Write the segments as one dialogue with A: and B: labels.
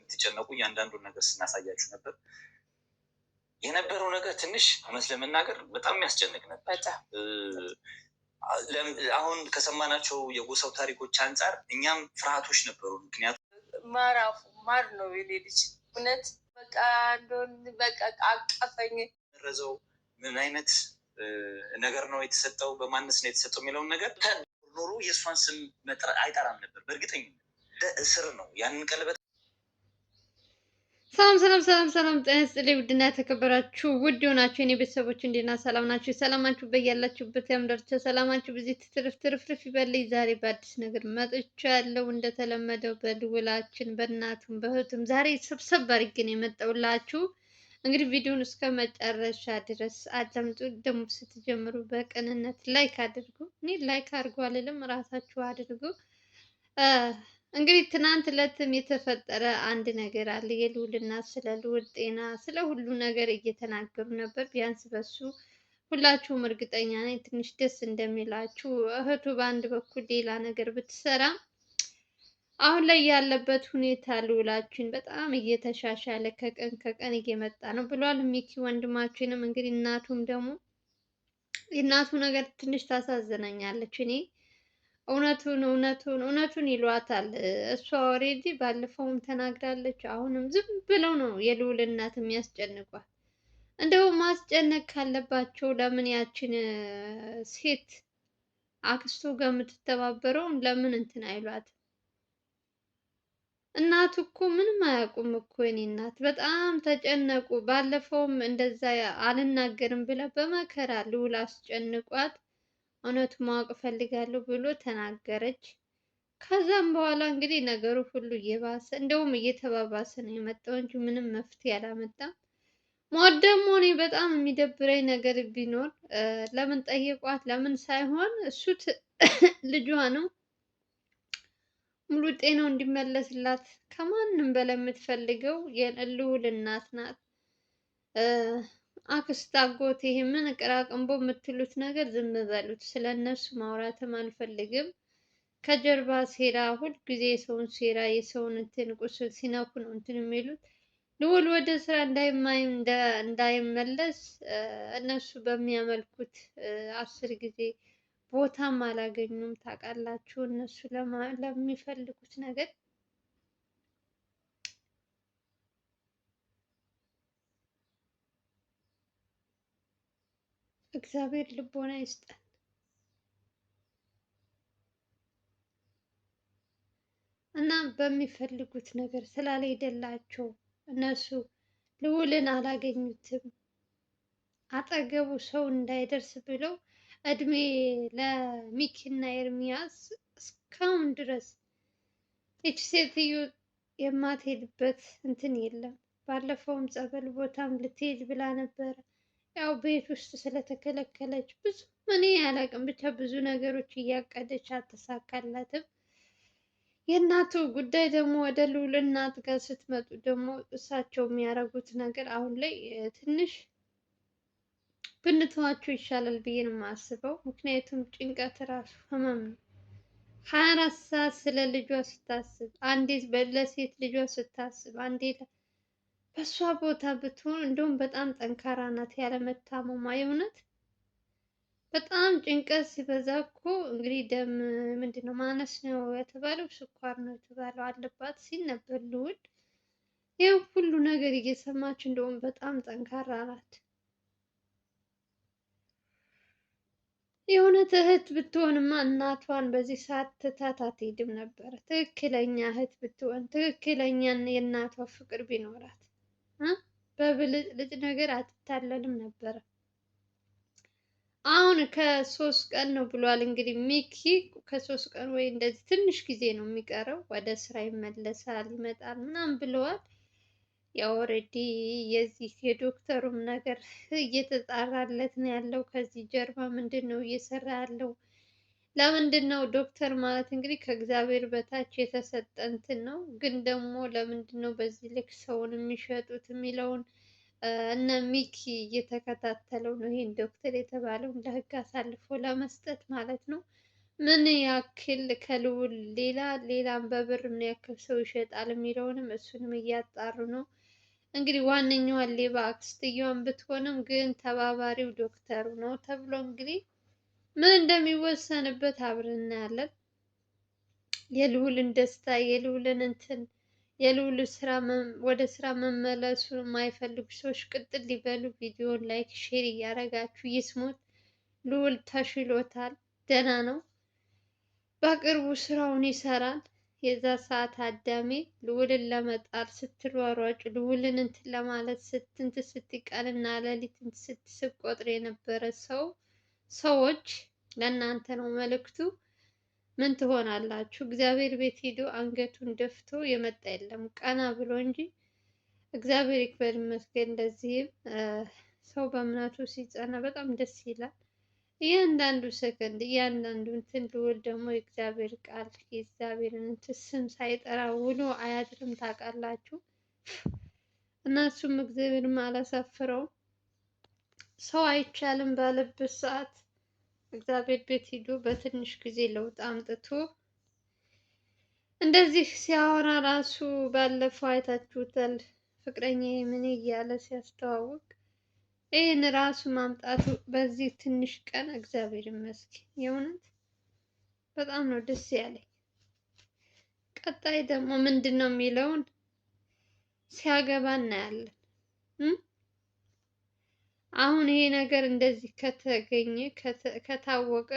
A: እንደምትጨነቁ እያንዳንዱን ነገር ስናሳያችሁ ነበር። የነበረው ነገር ትንሽ እውነት ለመናገር በጣም የሚያስጨንቅ ነበር። አሁን ከሰማናቸው የጎሳው ታሪኮች አንጻር እኛም ፍርሃቶች ነበሩ። ምክንያቱም
B: ማራፉ ማር ነው የኔ ልጅ እውነት በቃ እንደሆን በቃ አቀፈኝ።
A: ረዘው ምን አይነት ነገር ነው የተሰጠው፣ በማነስ ነው የተሰጠው የሚለውን ነገር ኖሮ የእሷን ስም አይጠራም ነበር። በእርግጠኝነት እስር ነው ያንን ቀለበት።
C: ሰላም ጤና ይስጥልኝ። ውድና የተከበራችሁ ውድ የሆናችሁ የኔ ቤተሰቦች እንዴት ናችሁ? ሰላም ናችሁ? ሰላማችሁ በያላችሁበት ያምዳርቻ ሰላማችሁ ብዙ ትርፍርፍ ይበልኝ። ዛሬ በአዲስ ነገር መጥቻለሁ። እንደተለመደው በልውላችን በእናቱም በእህቱም ዛሬ ሰብሰብ አድርጌ ነው የመጣሁላችሁ። እንግዲህ ቪዲዮውን እስከ መጨረሻ ድረስ አዳምጡ። ደግሞ ስትጀምሩ በቅንነት ላይክ አድርጉ። እኔ ላይክ አድርጉ አልልም፣ ራሳችሁ አድርጉ። እንግዲህ ትናንት ዕለትም የተፈጠረ አንድ ነገር አለ። የልዑልና ስለ ልዑል ጤና ስለ ሁሉ ነገር እየተናገሩ ነበር። ቢያንስ በሱ ሁላችሁም እርግጠኛ ነኝ ትንሽ ደስ እንደሚላችሁ። እህቱ በአንድ በኩል ሌላ ነገር ብትሰራ አሁን ላይ ያለበት ሁኔታ ልዑላችን በጣም እየተሻሻለ ከቀን እየመጣ ነው ብሏል። ሚኪ ወንድማችንም እንግዲህ እናቱም ደግሞ የእናቱ ነገር ትንሽ ታሳዝነኛለች። እኔ እውነቱን ይሏታል። እሷ ኦልሬዲ ባለፈውም ተናግራለች። አሁንም ዝም ብለው ነው የልዑል እናት የሚያስጨንቋት። እንደውም ማስጨነቅ ካለባቸው ለምን ያችን ሴት አክስቱ ጋር የምትተባበረውን ለምን እንትን አይሏት? እናቱ እኮ ምንም አያውቁም እኮ የኔ እናት በጣም ተጨነቁ። ባለፈውም እንደዛ አልናገርም ብላ በመከራ ልዑል አስጨንቋት እውነቱ ማወቅ እፈልጋለሁ ብሎ ተናገረች። ከዛም በኋላ እንግዲህ ነገሩ ሁሉ እየባሰ እንደውም እየተባባሰ ነው የመጣው እንጂ ምንም መፍትሄ አላመጣም። ሞት ደግሞ እኔ በጣም የሚደብረኝ ነገር ቢኖር ለምን ጠየቋት ለምን ሳይሆን እሱ ልጇ ነው፣ ሙሉ ጤናው እንዲመለስላት ከማንም በላይ የምትፈልገው የልዑል እናት ናት። አክስት አጎት ይሄ ምን ቅራቅንቦ የምትሉት ነገር ዝም በሉት። ስለ እነሱ ማውራትም አልፈልግም። ከጀርባ ሴራ፣ ሁልጊዜ የሰውን ሴራ የሰውን እንትን ቁስል ሲነኩ ነው እንትን የሚሉት። ልዑል ወደ ስራ እንዳይመለስ እነሱ በሚያመልኩት 10 ጊዜ ቦታም አላገኙም። ታውቃላችሁ እነሱ ለሚፈልጉት ነገር እግዚአብሔር ልቦና ይስጠን። እና በሚፈልጉት ነገር ስላልሄደላቸው እነሱ ልዑልን አላገኙትም። አጠገቡ ሰው እንዳይደርስ ብለው እድሜ ለሚኪና ኤርሚያስ እስካሁን ድረስ ይች ሴትዮ የማትሄድበት እንትን የለም። ባለፈውም ጸበል ቦታም ልትሄድ ብላ ነበረ። ያው ቤት ውስጥ ስለተከለከለች ብዙ እኔ አላውቅም፣ ብቻ ብዙ ነገሮች እያቀደች አልተሳካላትም። የእናቱ ጉዳይ ደግሞ ወደ ልዑል እናት ጋር ስትመጡ ደግሞ እሳቸው የሚያደርጉት ነገር አሁን ላይ ትንሽ ብንተዋቸው ይሻላል ብዬ ነው የማስበው። ምክንያቱም ጭንቀት ራሱ ህመም ነው። 24 ሰዓት ስለ ልጇ ስታስብ፣ አንዴ ለሴት ልጇ ስታስብ፣ አንዴ በእሷ ቦታ ብትሆን እንደውም በጣም ጠንካራ ናት። ያለመታመሟ የእውነት በጣም ጭንቀት ሲበዛ እኮ እንግዲህ ደም ምንድነው ማነስ ነው የተባለው፣ ስኳር ነው የተባለው አለባት ሲል ነበር ልዑል። ይህ ሁሉ ነገር እየሰማች እንደውም በጣም ጠንካራ ናት። የእውነት እህት ብትሆንማ እናቷን በዚህ ሰዓት ትታት አትሄድም ነበር። ትክክለኛ እህት ብትሆን ትክክለኛ የእናቷ ፍቅር ቢኖራት በብልጭልጭ ነገር አትታለልም ነበረ። አሁን ከ3 ቀን ነው ብሏል እንግዲህ ሚኪ። ከ3 ቀን ወይ እንደዚህ ትንሽ ጊዜ ነው የሚቀረው፣ ወደ ስራ ይመለሳል ይመጣል ምናምን ብለዋል። ያው ኦልሬዲ የዚህ የዶክተሩም ነገር እየተጣራለት ነው ያለው። ከዚህ ጀርባ ምንድን ነው እየሰራ ያለው? ለምንድን ነው ዶክተር ማለት እንግዲህ ከእግዚአብሔር በታች የተሰጠ እንትን ነው። ግን ደግሞ ለምንድን ነው በዚህ ልክ ሰውን የሚሸጡት የሚለውን እነ ሚኪ እየተከታተለው ነው። ይሄን ዶክተር የተባለውን ለህግ አሳልፎ ለመስጠት ማለት ነው። ምን ያክል ከልዑል ሌላም በብር ምን ያክል ሰው ይሸጣል የሚለውንም እሱንም እያጣሩ ነው። እንግዲህ ዋነኛዋ ሌባ አክስትየዋን ብትሆንም ግን ተባባሪው ዶክተሩ ነው ተብሎ እንግዲህ ምን እንደሚወሰንበት አብረን እናያለን። የልዑልን ደስታ የልዑል ወደ ስራ መመለሱ የማይፈልጉ ሰዎች ቅጥል ሊበሉ ቪዲዮን ላይክ ሼር እያደረጋችሁ ይስሙት። ልዑል ተሽሎታል፣ ደህና ነው። በቅርቡ ስራውን ይሰራል። የዛ ሰዓት አዳሜ ልዑልን ለመጣል ስትሯሯጭ ልዑልን እንትን ለማለት ስትይ ቀንና ሌሊት ስትቆጥር የነበረ ሰዎች ለእናንተ ነው መልእክቱ። ምን ትሆናላችሁ? እግዚአብሔር ቤት ሄዶ አንገቱን ደፍቶ የመጣ የለም ቀና ብሎ እንጂ። እግዚአብሔር ይክበር ይመስገን። እንደዚህም ሰው በእምነቱ ሲጸና በጣም ደስ ይላል። እያንዳንዱ ሰከንድ እያንዳንዱ እንትን ልዑል ደግሞ የእግዚአብሔር ቃል የእግዚአብሔርን እንትን ስም ሳይጠራ ውሎ አያድርም ታውቃላችሁ። እና እሱም እግዚአብሔርም አላሳፍረውም። ሰው አይቻልም ባለበት ሰዓት እግዚአብሔር ቤት ሂዶ በትንሽ ጊዜ ለውጥ አምጥቶ እንደዚህ ሲያወራ ራሱ ባለፈው አይታችሁታል። ፍቅረኛዬ ምን እያለ ሲያስተዋውቅ ይህን ራሱ ማምጣቱ በዚህ ትንሽ ቀን እግዚአብሔር ይመስገን። የእውነት በጣም ነው ደስ ያለኝ። ቀጣይ ደግሞ ምንድን ነው የሚለውን ሲያገባ እናያለን። አሁን ይሄ ነገር እንደዚህ ከተገኘ ከታወቀ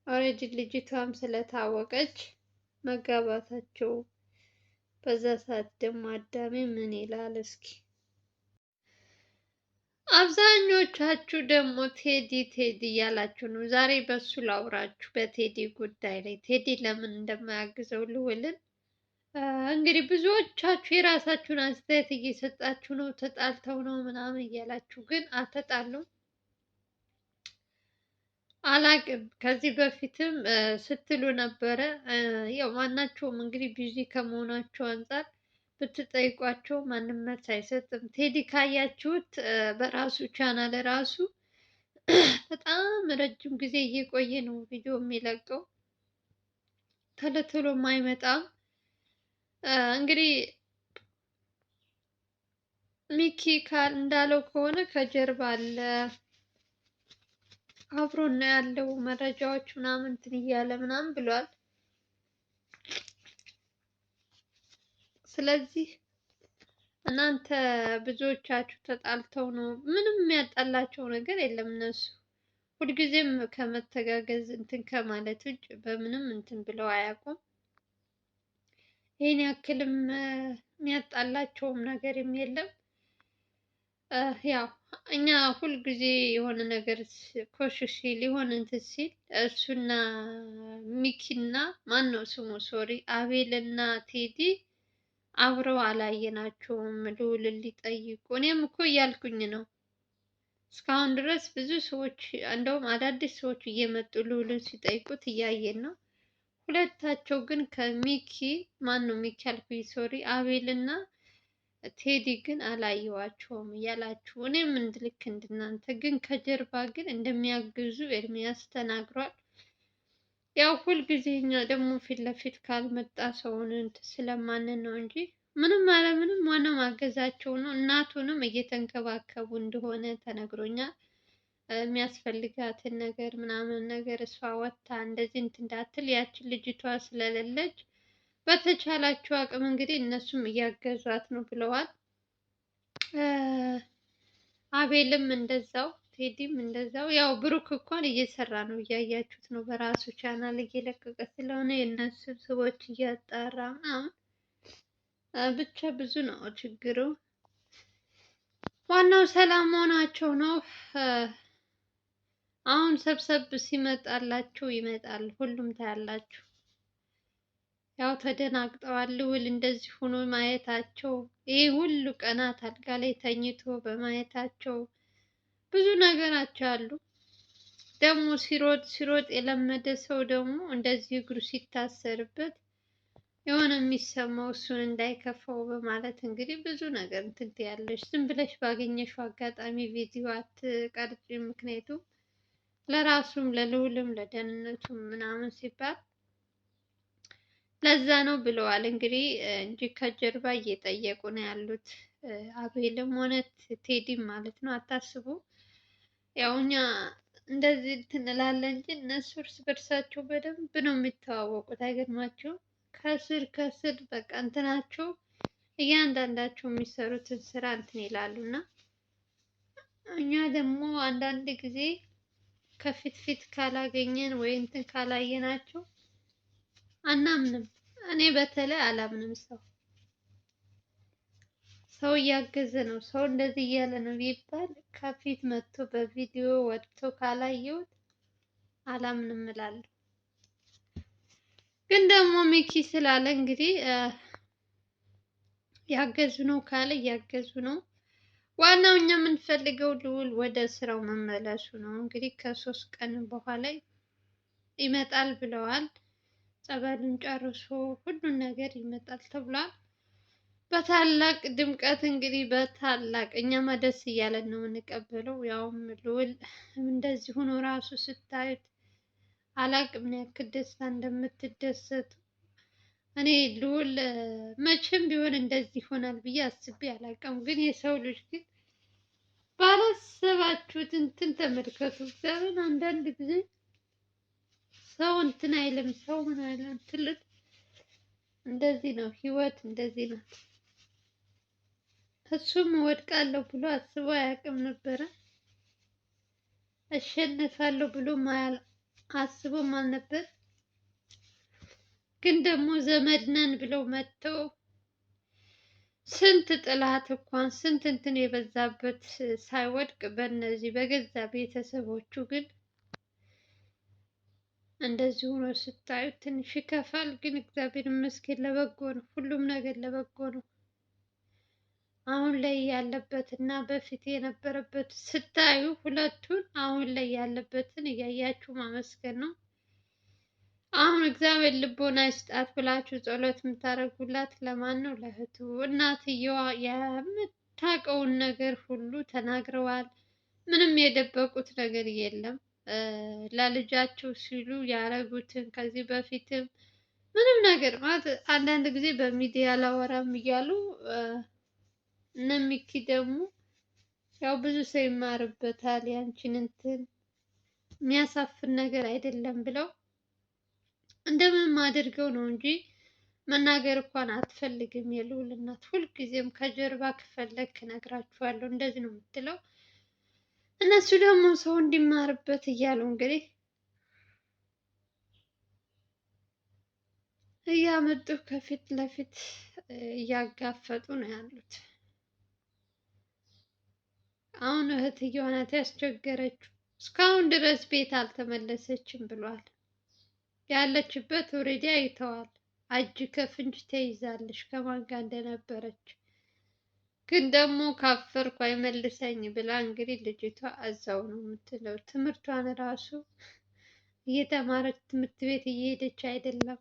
C: ኦልሬዲ ልጅቷም ስለታወቀች መጋባታቸው በዛ ሰዓት ደግሞ አዳሜ ምን ይላል እስኪ? አብዛኞቻችሁ ደግሞ ቴዲ እያላችሁ ነው። ዛሬ በሱ ላውራችሁ በቴዲ ጉዳይ ላይ ቴዲ ለምን እንደማያግዘው ልዑልን። እንግዲህ ብዙዎቻችሁ የራሳችሁን አስተያየት እየሰጣችሁ ነው። ተጣልተው ነው ምናምን እያላችሁ ግን አልተጣሉም። አላቅም ከዚህ በፊትም ስትሉ ነበረ። ያው ማናቸውም እንግዲህ ቢዚ ከመሆናቸው አንጻር ብትጠይቋቸው ማንም መልስ አይሰጥም። ቴዲ ካያችሁት በራሱ ቻናል ራሱ በጣም ረጅም ጊዜ እየቆየ ነው ቪዲዮ የሚለቀው፣ ቶሎ ቶሎም አይመጣም። እንግዲህ ሚኪ እንዳለው ከሆነ ከጀርባ አለ አብሮ ነው ያለው መረጃዎች ምናምን እንትን እያለ ምናምን ብሏል። ስለዚህ እናንተ ብዙዎቻችሁ ተጣልተው ነው፣ ምንም የሚያጣላቸው ነገር የለም። እነሱ ሁልጊዜም ከመተጋገዝ እንትን ከማለት ውጭ በምንም እንትን ብለው አያውቁም። ይህን ያክልም የሚያጣላቸውም ነገርም የለም። ያው እኛ ሁልጊዜ የሆነ ነገር ኮሽ ሲል የሆነ እንትን ሲል እሱና ሚኪና ማን ነው ስሙ ሶሪ አቤልና ቴዲ አብረው አላየናቸውም ልዑልን ሊጠይቁ። እኔም እኮ እያልኩኝ ነው እስካሁን ድረስ ብዙ ሰዎች እንደውም አዳዲስ ሰዎች እየመጡ ልዑልን ሲጠይቁት እያየን ነው። ሁለታቸው ግን ከሚኪ ማን ነው ሚኪ አልኩኝ ሶሪ አቤልና ቴዲ ግን አላየዋቸውም እያላችሁ እኔም ልክ እንደናንተ ግን ከጀርባ ግን እንደሚያግዙ ኤርሚያስ ተናግሯል። ያው ሁልጊዜ እኛ ደግሞ ፊት ለፊት ካልመጣ ሰውን ስለማንን ነው እንጂ ምንም አለምንም ዋናው ማገዛቸው ነው። እናቱንም እየተንከባከቡ እንደሆነ ተነግሮኛል። የሚያስፈልጋትን ነገር ምናምን ነገር እሷ ወጥታ እንደዚህ እንትን እንዳትል ያችን ልጅቷ ስለሌለች በተቻላቸው አቅም እንግዲህ እነሱም እያገዟት ነው ብለዋል። አቤልም እንደዛው ቴዲም እንደዛው። ያው ብሩክ እንኳን እየሰራ ነው እያያችሁት ነው። በራሱ ቻናል እየለቀቀ ስለሆነ የእነሱ ሰዎች እያጣራ ምናምን ብቻ ብዙ ነው ችግሩ። ዋናው ሰላም መሆናቸው ነው። አሁን ሰብሰብ ሲመጣላችሁ ይመጣል። ሁሉም ታያላችሁ። ያው ተደናግጠዋል። ልዑል እንደዚህ ሆኖ ማየታቸው ይህ ሁሉ ቀናት አልጋ ላይ ተኝቶ በማየታቸው ብዙ ነገራቸው አሉ። ደግሞ ሲሮጥ የለመደ ሰው ደግሞ እንደዚህ እግሩ ሲታሰርበት የሆነ የሚሰማው እሱን እንዳይከፋው በማለት እንግዲህ ብዙ ነገር እንትን ትያለሽ። ዝም ብለሽ ባገኘሽው አጋጣሚ ቪዲዮ አትቀርጪ። ምክንያቱም ለራሱም ለልዑልም ለደህንነቱም ምናምን ሲባል ለዛ ነው ብለዋል እንግዲህ እንጂ ከጀርባ እየጠየቁ ነው ያሉት አቤልም ሆነ ቴዲም ማለት ነው። አታስቡ፣ ያው እኛ እንደዚህ እንላለን እንጂ እነሱ እርስ በርሳቸው በደንብ ነው የሚተዋወቁት። አይገርማቸውም? ከስር ከስር በቃ እንትናቸው እያንዳንዳቸው የሚሰሩትን ስራ እንትን ይላሉ እና እኛ ደግሞ አንዳንድ ጊዜ ከፊት ፊት ካላገኘን ወይ እንትን ካላየናቸው አናምንም። እኔ በተለይ አላምንም። ሰው እያገዘ ነው፣ ሰው እንደዚህ እያለ ነው ቢባል ከፊት መጥቶ በቪዲዮ ወጥቶ ካላየሁት አላምንም እላለሁ። ግን ደግሞ ሚኪ ስላለ እንግዲህ ያገዙ ነው ካለ እያገዙ ነው። ዋናው እኛ የምንፈልገው ልዑል ወደ ስራው መመለሱ ነው። እንግዲህ ከ3 ቀን በኋላ ይመጣል ብለዋል። ጸበሉን ጨርሶ ሁሉን ነገር ይመጣል ተብሏል። በታላቅ ድምቀት እንግዲህ በታላቅ እኛማ ደስ እያለን ነው የምንቀበለው። ያውም ልዑል እንደዚህ ሆኖ ራሱ ስታዩት አላቅም ምን ያክል ደስታ እንደምትደሰቱ። እኔ ልዑል መቼም ቢሆን እንደዚህ ይሆናል ብዬ አስቤ አላቅም። ግን የሰው ልጅ ግን ባላሰባችሁት እንትን ተመልከቱ። እግዚአብሔር አንዳንድ ጊዜ ሰው እንትን አይልም፣ ሰው ምን አይልም ትልቅ እንደዚህ ነው ህይወት፣ እንደዚህ ናት። እሱም እወድቃለሁ ብሎ አስቦ አያውቅም ነበረ። እሸነፋለሁ ብሎ አስቦም አልነበር። ግን ደግሞ ዘመድ ነን ብለው መጥተው ስንት ጥላት እንኳን ስንት እንትን የበዛበት ሳይወድቅ በእነዚህ በገዛ ቤተሰቦቹ ግን እንደዚህ ሆኖ ስታዩት ትንሽ ይከፋል። ግን እግዚአብሔር ይመስገን ለበጎ ነው፣ ሁሉም ነገር ለበጎ ነው። አሁን ላይ ያለበት እና በፊት የነበረበት ስታዩ ሁለቱን አሁን ላይ ያለበትን እያያችሁ ማመስገን ነው። አሁን እግዚአብሔር ልቦና ይስጣት ብላችሁ ጸሎት የምታደርጉላት ለማን ነው? ለእህቱ። እናትየዋ የምታውቀውን ነገር ሁሉ ተናግረዋል። ምንም የደበቁት ነገር የለም። ለልጃቸው ሲሉ ያደረጉትን ከዚህ በፊትም ምንም ነገር ማለት አንዳንድ ጊዜ በሚዲያ አላወራም እያሉ እነ ሚኪ ደግሞ ያው ብዙ ሰው ይማርበታል ያንቺን እንትን የሚያሳፍን ነገር አይደለም ብለው እንደምንም አድርገው ነው እንጂ መናገር እንኳን አትፈልግም። የልዑል እናት ሁልጊዜም ከጀርባ ከፈለክ እነግራችኋለሁ እንደዚህ ነው የምትለው። እነሱ ደግሞ ሰው እንዲማርበት እያሉ እንግዲህ እያመጡ ከፊት ለፊት እያጋፈጡ ነው ያሉት። አሁን እህትየዋ ናት ያስቸገረችው። እስካሁን ድረስ ቤት አልተመለሰችም ብሏል። ያለችበት ኦልሬዲ አይተዋል። እጅ ከፍንጅ ተይዛለች ከማን ጋር እንደነበረች። ግን ደግሞ ካፈርኩ አይመልሰኝ ብላ እንግዲህ ልጅቷ እዛው ነው የምትለው። ትምህርቷን ራሱ እየተማረች ትምህርት ቤት እየሄደች አይደለም።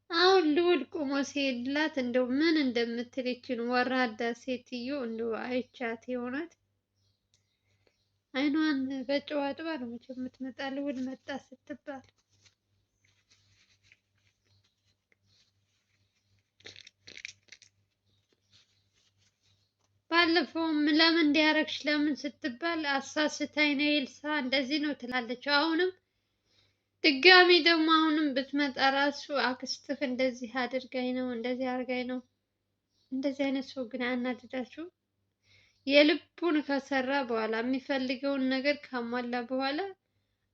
C: አሁን ልዑል ቆሞ ሲሄድላት እንደው ምን እንደምትል ይችን ወራዳ ሴትዮ እንደው አይቻት የሆነት አይኗን በጨው አጥባ ነው መቼም የምትመጣ ልዑል መጣ ስትባል። ባለፈውም ለምን እንዲያረግሽ ለምን ስትባል አሳስታኝ ነው ኤልሳ እንደዚህ ነው ትላለች። አሁንም ድጋሚ ደግሞ አሁንም ብትመጣ ራሱ አክስትህ እንደዚህ አድርጋኝ ነው እንደዚህ አድርጋኝ ነው። እንደዚህ አይነት ሰው ግን አያናድዳችሁ? የልቡን ከሰራ በኋላ የሚፈልገውን ነገር ካሟላ በኋላ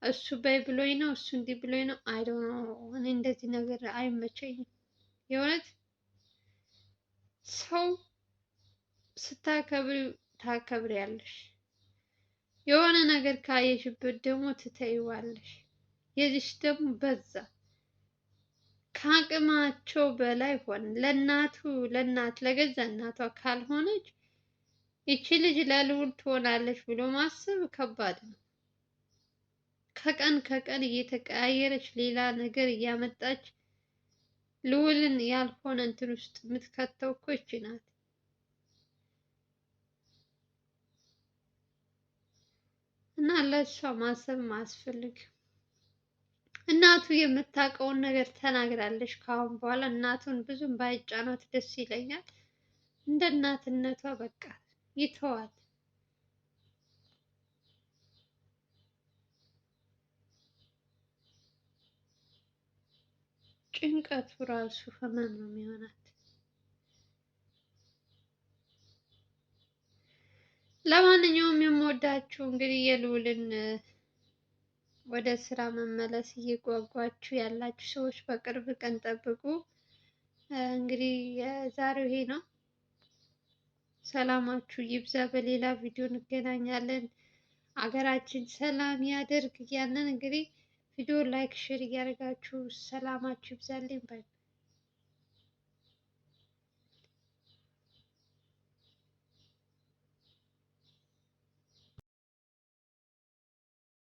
C: እሱ በይ ብሎኝ ነው እሱ እንዲህ ብሎኝ ነው አይዶን ነው። እኔ እንደዚህ ነገር አይመቸኝም። የእውነት ሰው ስታከብሪ ታከብሪያለሽ። የሆነ ነገር ካየሽበት ደግሞ ትተይዋለሽ። የዚች ደግሞ በዛ ከአቅማቸው በላይ ሆነ። ለእናት ለገዛ እናቷ ካልሆነች ይቺ ልጅ ለልዑል ትሆናለች ብሎ ማሰብ ከባድ ነው። ከቀን ከቀን እየተቀያየረች ሌላ ነገር እያመጣች ልዑልን ያልሆነ እንትን ውስጥ የምትከተው እኮ ይቺ ናት። እና ለእሷ ማሰብ ማስፈልግ እናቱ የምታውቀውን ነገር ተናግራለች። ከአሁን በኋላ እናቱን ብዙም ባይጫኗት ደስ ይለኛል። እንደ እናትነቷ በቃ ይተዋል። ጭንቀቱ ራሱ ህመም ነው የሚሆናት። ለማንኛውም የምወዳችሁ እንግዲህ የልዑልን ወደ ስራ መመለስ እየጓጓችሁ ያላችሁ ሰዎች በቅርብ ቀን ጠብቁ። እንግዲህ የዛሬው ይሄ ነው። ሰላማችሁ ይብዛ። በሌላ ቪዲዮ እንገናኛለን። አገራችን ሰላም ያደርግ እያለን እንግዲህ ቪዲዮ ላይክ፣ ሼር እያደረጋችሁ ሰላማችሁ ይብዛልኝ ባይ